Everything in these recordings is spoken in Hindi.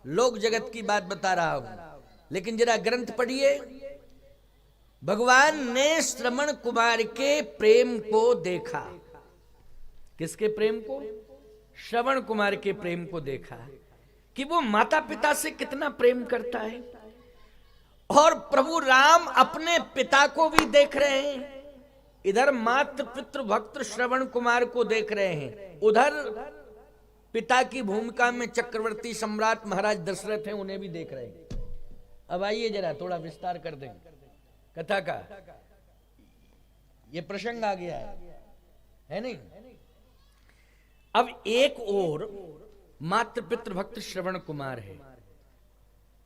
लोक जगत की बात बता रहा हूं, लेकिन जरा ग्रंथ पढ़िए। भगवान ने श्रवण कुमार के प्रेम को देखा। किसके प्रेम को? श्रवण कुमार के प्रेम को देखा कि वो माता पिता से कितना प्रेम करता है। और प्रभु राम अपने पिता को भी देख रहे हैं, इधर मातृ पितृ भक्त श्रवण कुमार को देख रहे हैं, उधर पिता की भूमिका में चक्रवर्ती सम्राट महाराज दशरथ हैं, उन्हें भी देख रहे हैं। अब आइए जरा थोड़ा विस्तार कर दें कथा का। ये प्रसंग आ गया है नहीं? अब एक ओर मातृ पितृ भक्त श्रवण कुमार है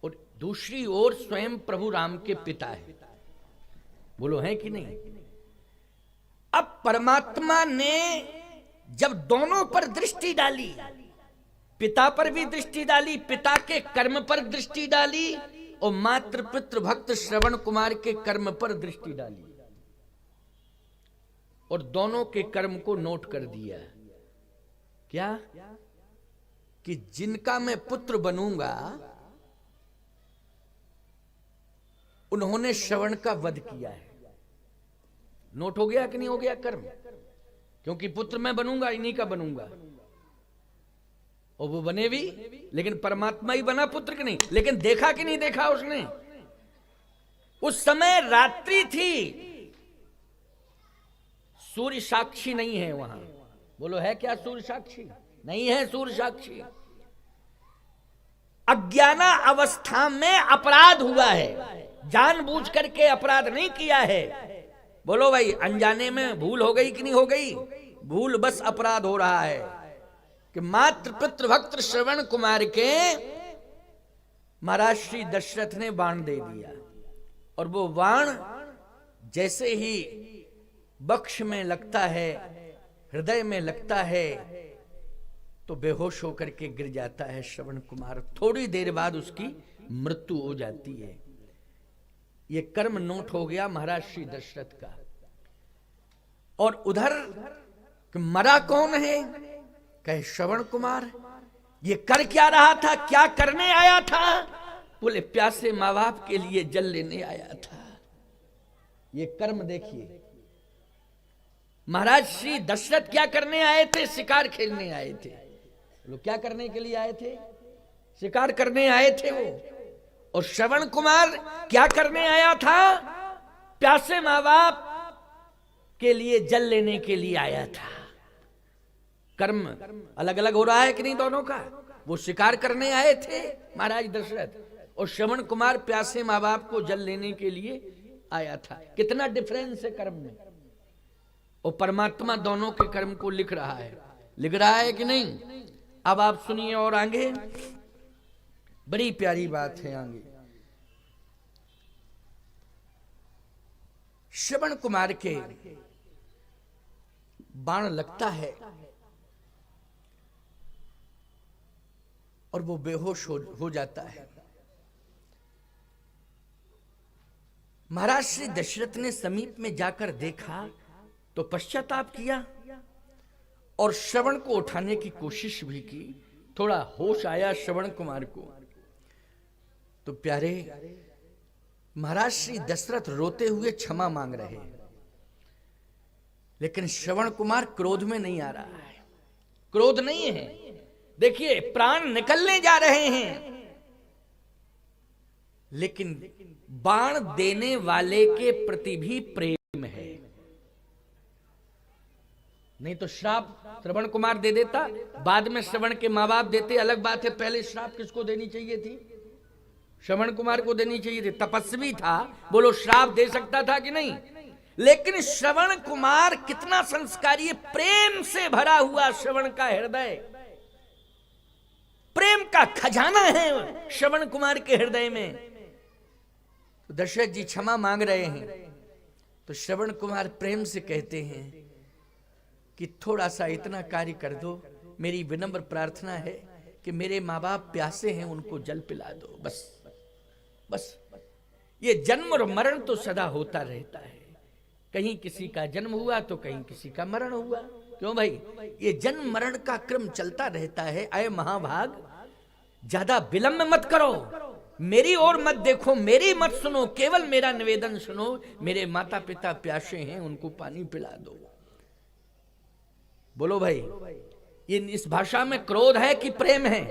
और दूसरी ओर स्वयं प्रभु राम के पिता है। बोलो है कि नहीं? अब परमात्मा ने जब दोनों पर दृष्टि डाली, पिता पर भी दृष्टि डाली, पिता के कर्म पर दृष्टि डाली और मातृ पितृ भक्त श्रवण कुमार के कर्म पर दृष्टि डाली और दोनों के कर्म को नोट कर दिया। क्या? कि जिनका मैं पुत्र बनूंगा उन्होंने श्रवण का वध किया है। नोट हो गया कि नहीं हो गया कर्म? क्योंकि पुत्र मैं बनूंगा, इन्हीं का बनूंगा, और वो बने भी, लेकिन परमात्मा ही बना पुत्र की नहीं। लेकिन देखा कि नहीं देखा उसने? उस समय रात्रि थी, सूर्य साक्षी नहीं है वहां। बोलो है क्या सूर्य साक्षी? नहीं है सूर्य साक्षी। अज्ञाना अवस्था में अपराध हुआ है, जानबूझ करके अपराध नहीं किया है। बोलो भाई, अनजाने में भूल हो गई कि नहीं हो गई? भूल बस अपराध हो रहा है कि मातृ पितृ भक्त श्रवण कुमार के महाराज श्री दशरथ ने बाण दे दिया और वो बाण जैसे ही बक्ष में लगता है, हृदय में लगता है, तो बेहोश होकर के गिर जाता है श्रवण कुमार। थोड़ी देर बाद उसकी मृत्यु हो जाती है। ये कर्म नोट हो गया महाराज श्री दशरथ का। और उधर मरा कौन है? कहे श्रवण कुमार। ये कर क्या रहा था, क्या करने आया था? बोले प्यासे माँ बाप के लिए जल लेने आया था। ये कर्म देखिए, महाराज श्री दशरथ क्या करने आए थे? शिकार खेलने आए थे। लोग क्या करने के लिए आए थे? शिकार करने आए थे वो। और श्रवण कुमार क्या करने आया था? प्यासे माँ बाप के लिए जल लेने के लिए आया था। कर्म अलग अलग हो रहा है कि नहीं दोनों का? वो शिकार करने आए थे महाराज दशरथ, और श्रवण कुमार प्यासे माँ बाप को जल लेने के लिए आया था। कितना डिफरेंस है कर्म में। और परमात्मा दोनों के कर्म को लिख रहा है कि नहीं? अब आप सुनिए और आगे बड़ी प्यारी बात है आगे। श्रवण कुमार के बाण लगता है और वो बेहोश हो जाता है। महाराज श्री दशरथ ने समीप में जाकर देखा तो पश्चाताप किया और श्रवण को उठाने की कोशिश भी की। थोड़ा होश आया श्रवण कुमार को तो प्यारे महाराज श्री दशरथ रोते हुए क्षमा मांग रहे हैं, लेकिन श्रवण कुमार क्रोध में नहीं आ रहा है। क्रोध नहीं है। देखिए प्राण निकलने जा रहे हैं, लेकिन बाण देने वाले के प्रति भी प्रेम है। नहीं तो श्राप श्रवण कुमार दे देता, बाद में श्रवण के माँ बाप देते, अलग बात है। पहले श्राप किसको देनी चाहिए थी? श्रवण कुमार को देनी चाहिए थी। तपस्वी था, बोलो श्राप दे सकता था कि नहीं? लेकिन श्रवण कुमार कितना संस्कारी, प्रेम से भरा हुआ श्रवण का हृदय, प्रेम का खजाना है श्रवण कुमार के हृदय में। तो दशरथ जी क्षमा मांग रहे हैं तो श्रवण कुमार प्रेम से कहते हैं कि थोड़ा सा इतना कार्य कर दो, मेरी विनम्र प्रार्थना है कि मेरे माँ बाप प्यासे हैं, उनको जल पिला दो। बस बस। ये जन्म और मरण तो सदा होता रहता है। कहीं किसी का जन्म हुआ तो कहीं किसी का मरण हुआ। क्यों भाई? ये जन्म मरण का क्रम चलता रहता है। अय महाभाग, ज्यादा विलंब मत करो, मेरी ओर मत देखो, मेरी मत सुनो, केवल मेरा निवेदन सुनो। मेरे माता पिता प्यासे हैं, उनको पानी पिला दो। बोलो भाई, ये इस भाषा में क्रोध है कि प्रेम है?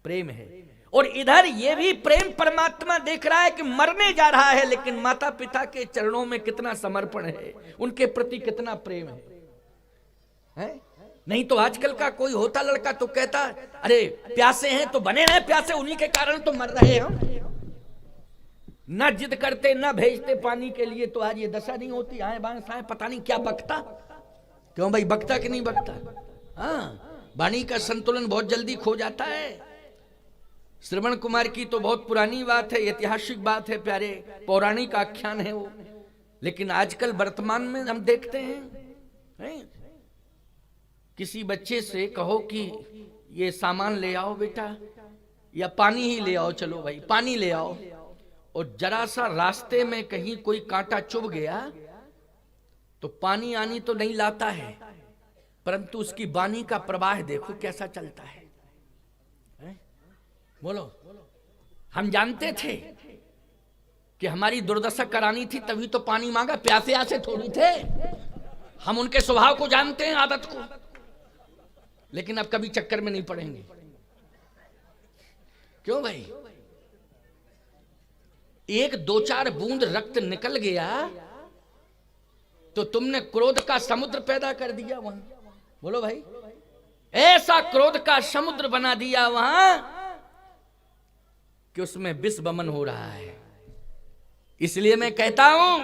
प्रेम है। और इधर ये भी प्रेम परमात्मा देख रहा है कि मरने जा रहा है, लेकिन माता पिता के चरणों में कितना समर्पण है, उनके प्रति कितना प्रेम है? नहीं तो आजकल का कोई होता लड़का तो कहता, अरे प्यासे हैं तो बने रहे प्यासे, उन्हीं के कारण तो मर रहे हैं। ना जिद करते, ना भेजते पानी के लिए, तो आज ये दशा नहीं होती। आए बांस आए, पता नहीं क्या बकता। क्यों भाई, बकता कि नहीं बकता? हाँ, वाणी का संतुलन बहुत जल्दी खो जाता है। श्रवण कुमार की तो बहुत पुरानी बात है, ऐतिहासिक बात है, प्यारे पौराणिक आख्यान है वो। लेकिन आजकल वर्तमान में हम देखते हैं, किसी बच्चे से कहो कि ये सामान ले आओ बेटा, या पानी ही ले आओ, चलो भाई पानी ले आओ, और जरा सा रास्ते में कहीं कोई कांटा चुभ गया तो पानी आनी तो नहीं लाता है, परंतु उसकी वाणी का प्रवाह देखो कैसा चलता है। बोलो, हम जानते थे कि हमारी दुर्दशा करानी थी, तभी तो पानी मांगा, प्यासे आसे थोड़ी थे। हम उनके स्वभाव को जानते हैं, आदत को, लेकिन अब कभी चक्कर में नहीं पड़ेंगे। क्यों भाई? एक दो चार बूंद रक्त निकल गया तो तुमने क्रोध का समुद्र पैदा कर दिया वहां। बोलो भाई, ऐसा क्रोध का समुद्र बना दिया वहां कि उसमें विष वमन हो रहा है। इसलिए मैं कहता हूं,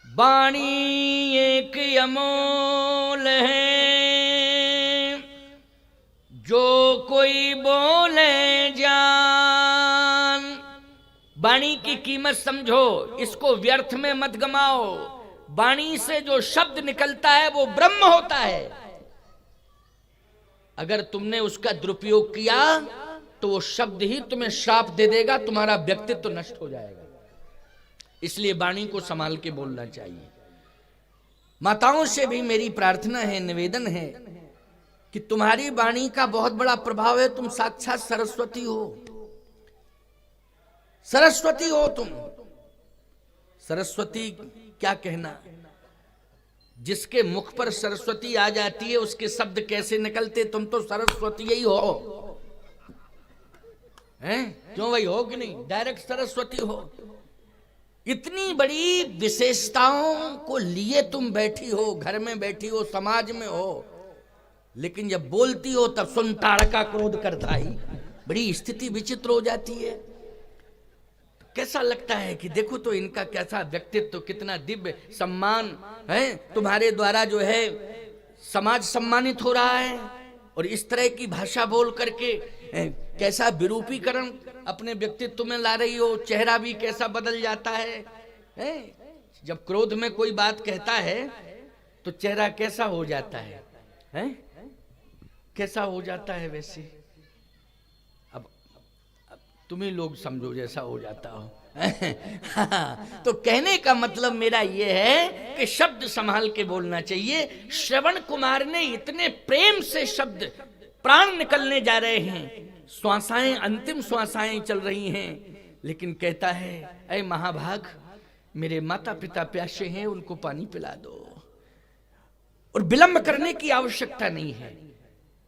वाणी एक अमोल है, जो कोई बोले जान। वाणी की कीमत समझो, इसको व्यर्थ में मत गमाओ। वाणी से जो शब्द निकलता है वो ब्रह्म होता है। अगर तुमने उसका दुरुपयोग किया तो वो शब्द ही तुम्हें श्राप दे देगा, तुम्हारा व्यक्तित्व तो नष्ट हो जाएगा। इसलिए वाणी को संभाल के बोलना चाहिए। माताओं से भी मेरी प्रार्थना है, निवेदन है कि तुम्हारी वाणी का बहुत बड़ा प्रभाव है। तुम साक्षात सरस्वती हो, सरस्वती हो तुम। सरस्वती क्या कहना, जिसके मुख पर सरस्वती आ जाती है उसके शब्द कैसे निकलते? तुम तो सरस्वती ही हो, हैं? क्यों भाई, हो कि नहीं? डायरेक्ट सरस्वती हो। इतनी बड़ी विशेषताओं को लिए तुम बैठी हो, घर में बैठी हो, समाज में हो, लेकिन जब बोलती हो तब सुन ताड़का क्रोध करता ही। बड़ी स्थिति विचित्र हो जाती है। कैसा लगता है कि देखो तो इनका कैसा व्यक्तित्व, कितना दिव्य सम्मान है, तुम्हारे द्वारा जो है समाज सम्मानित हो रहा है। और इस तरह की भाषा बोल करके कैसा विरूपीकरण अपने व्यक्तित्व में ला रही हो। चेहरा भी कैसा बदल जाता है? जब क्रोध में कोई बात कहता है तो चेहरा कैसा हो जाता है? कैसा हो जाता है? वैसे अब तुम ही लोग समझो जैसा हो जाता हो। तो कहने का मतलब मेरा यह है कि शब्द संभाल के बोलना चाहिए। श्रवण कुमार ने इतने प्रेम से शब्द, प्राण निकलने जा रहे हैं, श्वासाएं, अंतिम श्वासाएं चल रही हैं, लेकिन कहता है, ऐ महाभाग, मेरे माता पिता प्यासे हैं, उनको पानी पिला दो। और विलंब करने की आवश्यकता नहीं है।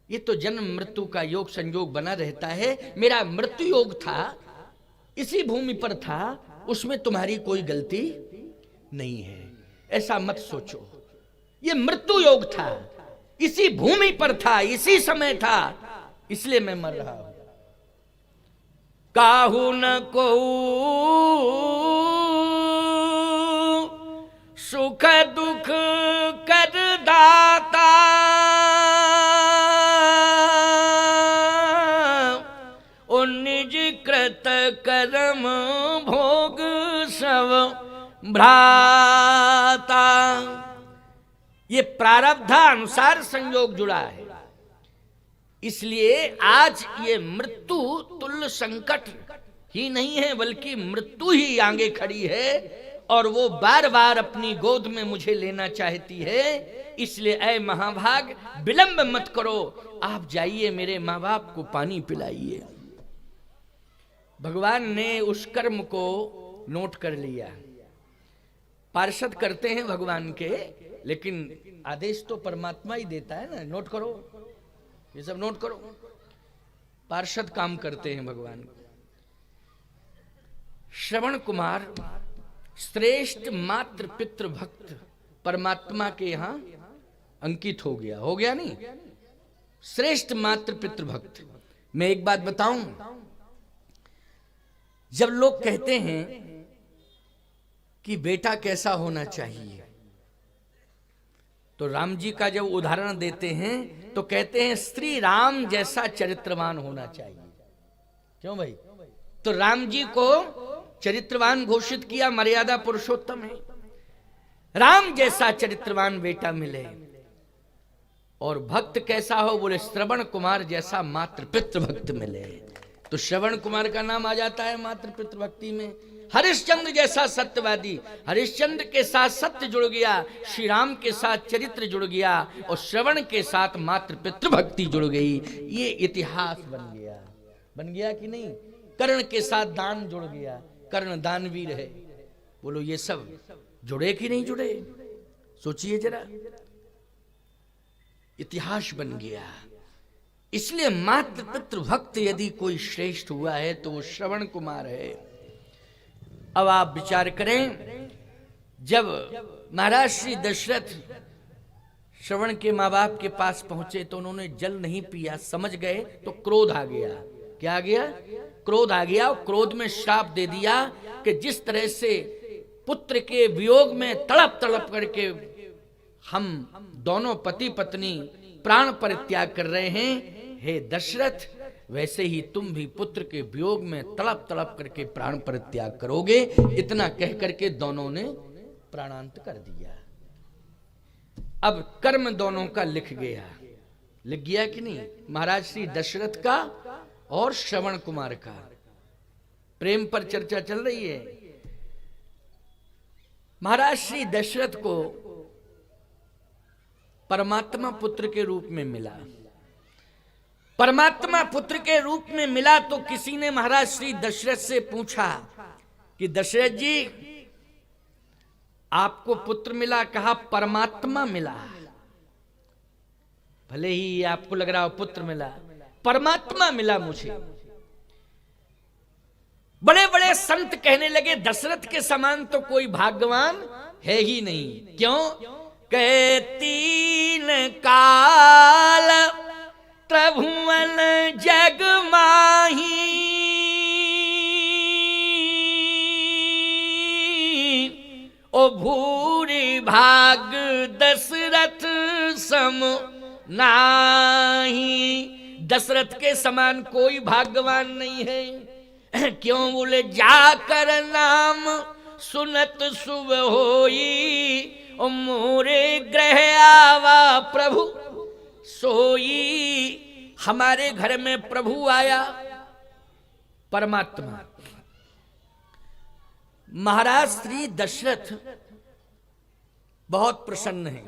ये तो जन्म मृत्यु का योग संयोग बना रहता है। मेरा मृत्यु योग था, इसी भूमि पर था, उसमें तुम्हारी कोई गलती नहीं है, ऐसा मत सोचो। ये मृत्यु योग था, इसी भूमि पर था, इसी समय था, इसलिए मैं मर रहा हूं। काहू न को सुख दुख कर दाता, ओ निज कृत कर्म भोग सब भ्राता। ये प्रारब्धानुसार संयोग जुड़ा है। इसलिए आज ये मृत्यु तुल्य संकट ही नहीं है, बल्कि मृत्यु ही आगे खड़ी है और वो बार बार अपनी गोद में मुझे लेना चाहती है। इसलिए ऐ महाभाग विलंब मत करो, आप जाइए मेरे माँ बाप को पानी पिलाइए। भगवान ने उस कर्म को नोट कर लिया। पार्षद करते हैं भगवान के, लेकिन आदेश तो परमात्मा ही देता है ना, नोट करो, ये सब नोट करो। पार्षद काम करते हैं भगवान। श्रवण कुमार श्रेष्ठ मातृ पितृ भक्त परमात्मा के यहां अंकित हो गया नहीं, श्रेष्ठ मातृ पितृ भक्त। मैं एक बात बताऊं, जब लोग कहते हैं कि बेटा कैसा होना चाहिए, तो राम जी का जब उदाहरण देते हैं तो कहते हैं श्री राम जैसा चरित्रवान होना चाहिए। क्यों भाई? तो राम जी को चरित्रवान घोषित किया, मर्यादा पुरुषोत्तम है। राम जैसा चरित्रवान बेटा मिले। और भक्त कैसा हो? बोले श्रवण कुमार जैसा मातृ पितृ भक्त मिले। तो श्रवण कुमार का नाम आ जाता है मातृ पितृ भक्ति में। हरिश्चंद्र जैसा सत्यवादी, हरिश्चंद्र के साथ सत्य जुड़ गया, श्री राम के साथ चरित्र जुड़ गया, और श्रवण के साथ मातृ पितृ भक्ति जुड़ गई। ये इतिहास बन गया कि नहीं? कर्ण के साथ दान जुड़ गया, कर्ण दानवीर है। बोलो ये सब जुड़े कि नहीं जुड़े? सोचिए जरा, इतिहास बन गया। इसलिए मातृ पितृ भक्त यदि कोई श्रेष्ठ हुआ है तो वो श्रवण कुमार है। अब आप विचार करें, जब महाराज श्री दशरथ श्रवण के माँ बाप के पास पहुंचे तो उन्होंने जल नहीं पिया, समझ गए तो क्रोध आ गया। क्या आ गया? क्रोध आ गया। और क्रोध में श्राप दे दिया कि जिस तरह से पुत्र के वियोग में तड़प तड़प करके हम दोनों पति पत्नी प्राण परित्याग कर रहे हैं, हे दशरथ, वैसे ही तुम भी पुत्र के वियोग में तड़प तड़प करके प्राण परित्याग करोगे। इतना कह करके दोनों ने प्राणांत कर दिया। अब कर्म दोनों का लिख गया कि नहीं? महाराज श्री दशरथ का और श्रवण कुमार का प्रेम पर चर्चा चल रही है। महाराज श्री दशरथ को परमात्मा पुत्र के रूप में मिला। परमात्मा पुत्र के रूप में मिला तो किसी ने महाराज श्री दशरथ से पूछा कि दशरथ जी आपको पुत्र मिला, कहा परमात्मा मिला। भले ही आपको लग रहा हो पुत्र मिला, परमात्मा मिला मुझे। बड़े बड़े संत कहने लगे दशरथ के समान तो कोई भाग्यवान है ही नहीं। क्यों? कहे तीन काल त्रिभुवन जग माही, ओ भूरि भाग दशरथ सम नाही। दशरथ के समान कोई भाग्यवान नहीं है। क्यों? बोले जाकर नाम सुनत शुभ होई, ओ मोरे ग्रह आवा प्रभु सोई। हमारे घर में प्रभु आया, परमात्मा। महाराज श्री दशरथ बहुत प्रसन्न है।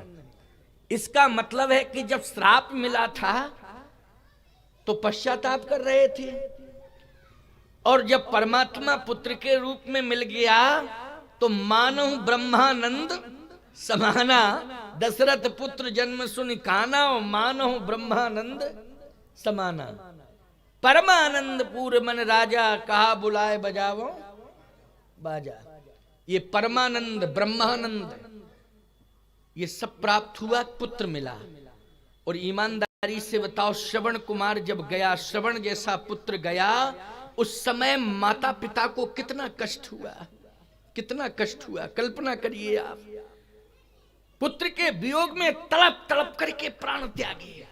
इसका मतलब है कि जब श्राप मिला था तो पश्चाताप कर रहे थे, और जब परमात्मा पुत्र के रूप में मिल गया तो मानो ब्रह्मानंद समाना। दशरथ पुत्र जन्म सुन काना, और मानो ब्रह्मानंद समाना। परमानंद पूर मन राजा, कहा बुलाए बजावो बाजा। ये परमानंद ब्रह्मानंद ये सब प्राप्त हुआ, पुत्र मिला। और ईमानदारी से बताओ, श्रवण कुमार जब गया, श्रवण जैसा पुत्र गया, उस समय माता पिता को कितना कष्ट हुआ, कितना कष्ट हुआ। कल्पना करिए आप, पुत्र के वियोग में तड़प तड़प करके प्राण त्यागे।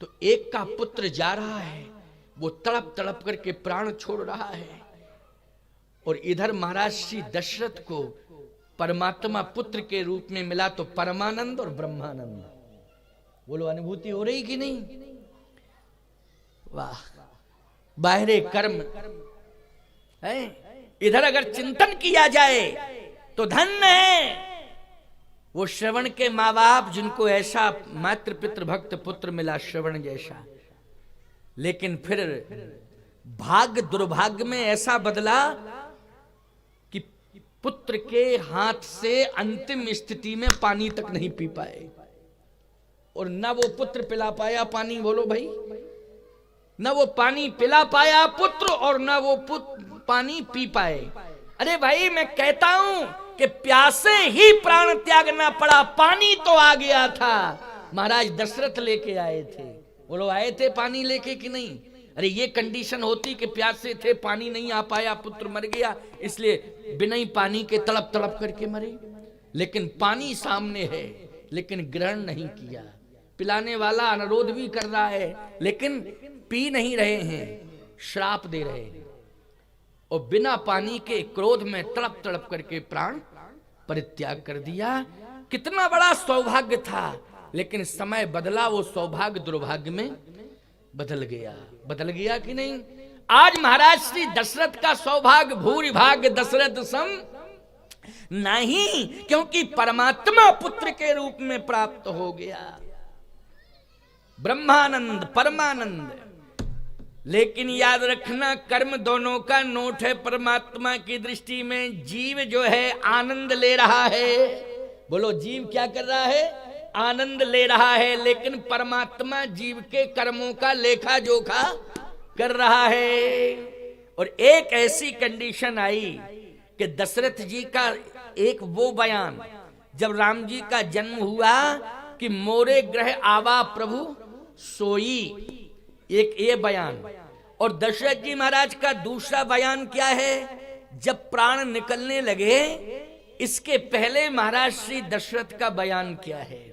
तो एक का पुत्र जा रहा है, वो तड़प तड़प करके प्राण छोड़ रहा है, और इधर महाराज श्री दशरथ को परमात्मा पुत्र के रूप में मिला तो परमानंद और ब्रह्मानंद। बोलो अनुभूति हो रही कि नहीं? वाह, बाहरे कर्म है। इधर अगर चिंतन किया जाए तो धन्य है वो श्रवण के माँ बाप जिनको ऐसा मातृ पितृ भक्त पुत्र मिला श्रवण जैसा, लेकिन फिर भाग्य दुर्भाग्य में ऐसा बदला कि पुत्र के हाथ से अंतिम स्थिति में पानी तक नहीं पी पाए, और न वो पुत्र पिला पाया पानी। बोलो भाई, न वो पानी पिला पाया पुत्र और न वो पानी पी पाए। अरे भाई मैं कहता हूं कि प्यासे ही प्राण त्यागना पड़ा, पानी तो आ गया था। महाराज दशरथ लेके आए थे। बोलो आए थे पानी लेके कि नहीं? अरे ये कंडीशन होती कि प्यासे थे, पानी नहीं आ पाया, पुत्र मर गया, इसलिए बिना ही पानी के तड़प तड़प करके मरे। लेकिन पानी सामने है, लेकिन ग्रहण नहीं किया। पिलाने वाला अनुरोध भी कर रहा है, लेकिन पी नहीं रहे हैं, श्राप दे रहे हैं, और बिना पानी के क्रोध में तड़प तड़प करके प्राण परित्याग कर दिया। कितना बड़ा सौभाग्य था, लेकिन समय बदला, वो सौभाग्य दुर्भाग्य में बदल गया। बदल गया कि नहीं? आज महाराज श्री दशरथ का सौभाग्य भूरि भाग्य दशरथ सम नहीं, क्योंकि परमात्मा पुत्र के रूप में प्राप्त हो गया, ब्रह्मानंद परमानंद। लेकिन याद रखना, कर्म दोनों का नोट है। परमात्मा की दृष्टि में जीव जो है आनंद ले रहा है। बोलो जीव क्या कर रहा है? आनंद ले रहा है, लेकिन परमात्मा जीव के कर्मों का लेखा जोखा कर रहा है। और एक ऐसी कंडीशन आई कि दशरथ जी का एक वो बयान, जब राम जी का जन्म हुआ कि मोरे ग्रह आवा प्रभु सोई, एक ये बयान। और दशरथ जी महाराज का दूसरा बयान क्या है? जब प्राण निकलने लगे, इसके पहले महाराज श्री दशरथ का बयान क्या है?